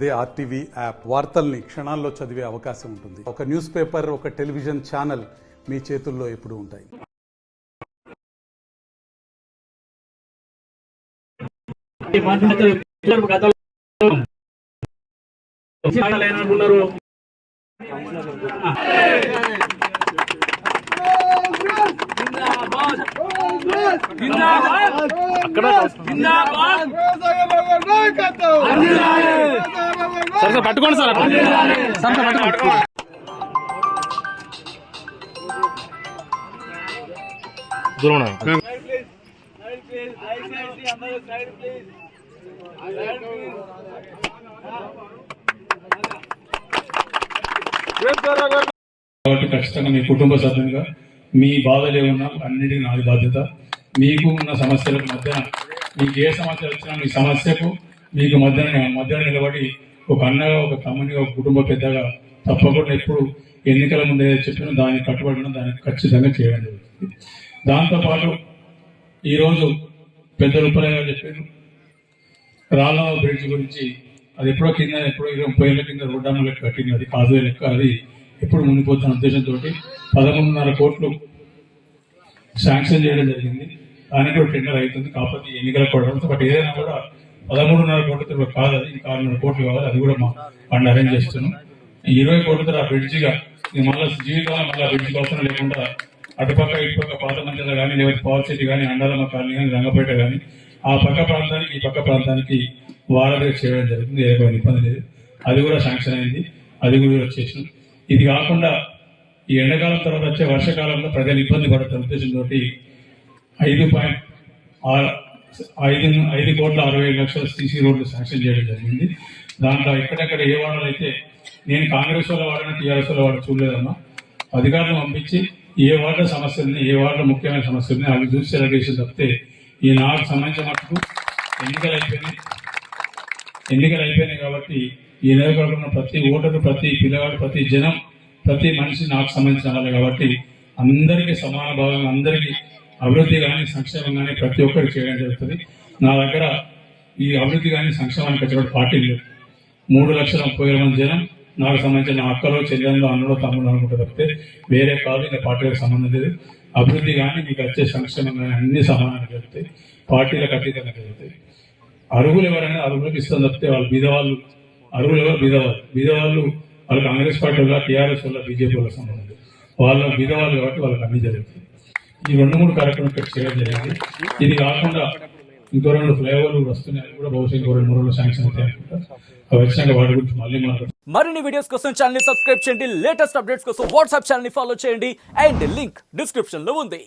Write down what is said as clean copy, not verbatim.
అదే RTV app వార్తల్ని క్షణాల్లో చదివే అవకాశం ఉంటుంది. ఒక న్యూస్ పేపర్, ఒక టెలివిజన్ ఛానల్ మీ చేతుల్లో ఎప్పుడూ ఉంటాయి. సార్ పట్టుకోండి సార్ పట్టుకోండి. దూరం కాబట్టి ఖచ్చితంగా మీ కుటుంబ సభ్యులుగా మీ బాధలు ఏమన్నా అన్నిటికీ నాది బాధ్యత. మీకు ఉన్న సమస్యలకు మధ్యన మీకు ఏ సమస్య వచ్చినా మీ సమస్యకు మీకు మధ్యన నిలబడి ఒక అన్నగా, ఒక తమ్మునిగా, ఒక కుటుంబ పెద్దగా తప్పకుండా ఎప్పుడు ఎన్నికల ముందే చెప్పిన దాన్ని కట్టుబడిన దాన్ని ఖచ్చితంగా చేయడం జరుగుతుంది. దాంతోపాటు ఈరోజు పెద్ద రూపాయలు గారు చెప్పారు రాళ్ళ బ్రిడ్జ్ గురించి. అది ఎప్పుడో 30 ఏళ్ళ కింద రోడ్డాము లెక్క కట్టింది. అది కాజువే లెక్క అది ఎప్పుడు మునిపోతున్న ఉద్దేశంతో 13.5 కోట్లు శాంక్షన్ చేయడం జరిగింది. దానికి కూడా టెండర్ అవుతుంది. కాకపోతే ఎన్నికల కోవడంతో బట్ ఏదైనా కూడా 13.5 కోట్లతో కాదు, అది 6.5 కోట్లు కావాలి. అది కూడా మా ఫండ్ అరేంజ్ చేస్తున్నాం. 20 కోట్లతో ఆ బ్రిడ్జిగా మళ్ళీ జీవితంలో మళ్ళీ బ్రిడ్జ్ అవసరం లేకుండా అటుపక్క ఇటుపక్క పాత మంచిగా కానీ, లేకపోతే పవర్ సిటీ కానీ, అండాలమ్మ కాలనీ కానీ, రంగపేట కానీ ఆ పక్క ప్రాంతానికి ఈ పక్క ప్రాంతానికి వారధిగా చేయడం జరుగుతుంది. ఏ ఇబ్బంది లేదు. అది కూడా శాంక్షన్ అయింది. అది కూడా వచ్చేసినాం. ఇది కాకుండా ఈ ఎండాకాలం తర్వాత వచ్చే వర్షాకాలంలో ప్రజలు ఇబ్బంది పడుతున్న ఉద్దేశంతో 5,60,00,000 సీసీ రోడ్లు శాంక్షన్ చేయడం జరిగింది. దాంట్లో ఎక్కడెక్కడ ఏ వార్డులు అయితే నేను కాంగ్రెస్ వాళ్ళ వాడినా టీఆర్ఎస్ వాళ్ళ వాడు చూడలేదమ్మా. అధికారులు పంపించి ఏ వార్డుల సమస్యలని, ఏ వార్డుల ముఖ్యమైన సమస్యలని అవి చూసి సెలబ్రేషన్ తప్పితే ఈ నాకు సంబంధించిన మటుకు ఎన్నికలు అయిపోయినాయి కాబట్టి ఈ నియోజకవర్గంలో ప్రతి ఓటరు, ప్రతి పిల్లవాడు, ప్రతి జనం, ప్రతి మనిషి నాకు సంబంధించిన వాళ్ళు కాబట్టి అందరికీ సమాన భాగంగా అందరికీ అభివృద్ధి కానీ, సంక్షేమం కానీ ప్రతి ఒక్కరికి చేయడం జరుగుతుంది. నా దగ్గర ఈ అభివృద్ధి కానీ సంక్షేమానికి వచ్చేటువంటి పార్టీలు లేవు. 3,30,000 మంది జనం నాకు సంబంధించిన అక్కలో, చెల్లెల్లో, అన్నలో, తమ్ముడు అనుకుంటే తప్పితే వేరే కాదు. ఇంకా పార్టీలకు సంబంధం లేదు. అభివృద్ధి కానీ మీకు వచ్చే సంక్షేమం కానీ అన్ని సమానంగా జరుగుతాయి. పార్టీలకు అతీతంగా జరుగుతాయి. అర్హులు ఎవరైనా అర్హులకు ఇస్తాం తప్పితే వాళ్ళు బీదవాళ్ళు, అర్హులు ఎవరు బీదవాళ్ళు వాళ్ళు కాంగ్రెస్ పార్టీ వల్ల, టీఆర్ఎస్ వల్ల, బీజేపీ వల్ల సంబంధం లేదు. వాళ్ళ బీదవాళ్ళు కాబట్టి వాళ్ళకి అన్ని జరుగుతాయి. ఈ 2-3 కార్యక్రమాలు ఇక్కడ చేయడం జరిగింది. ఇది కాకుండా ఇంకో 2 ఫ్లైఓవర్లు వస్తున్నాయి. అది కూడా బహుశా ఇంకో 2-3 రోజులు శాంక్షన్ అవుతాయి అనుకుంటా. అవి వచ్చినాక వాటి గురించి మళ్ళీ మాట్లాడుతాం. మరిన్ని వీడియోస్ కోసం ఛానల్ ని సబ్స్క్రైబ్ చేయండి. లేటెస్ట్ అప్డేట్స్ కోసం వాట్సాప్ ఛానల్ ని ఫాలో చేయండి. అండ్ లింక్ డిస్క్రిప్షన్ లో ఉంది.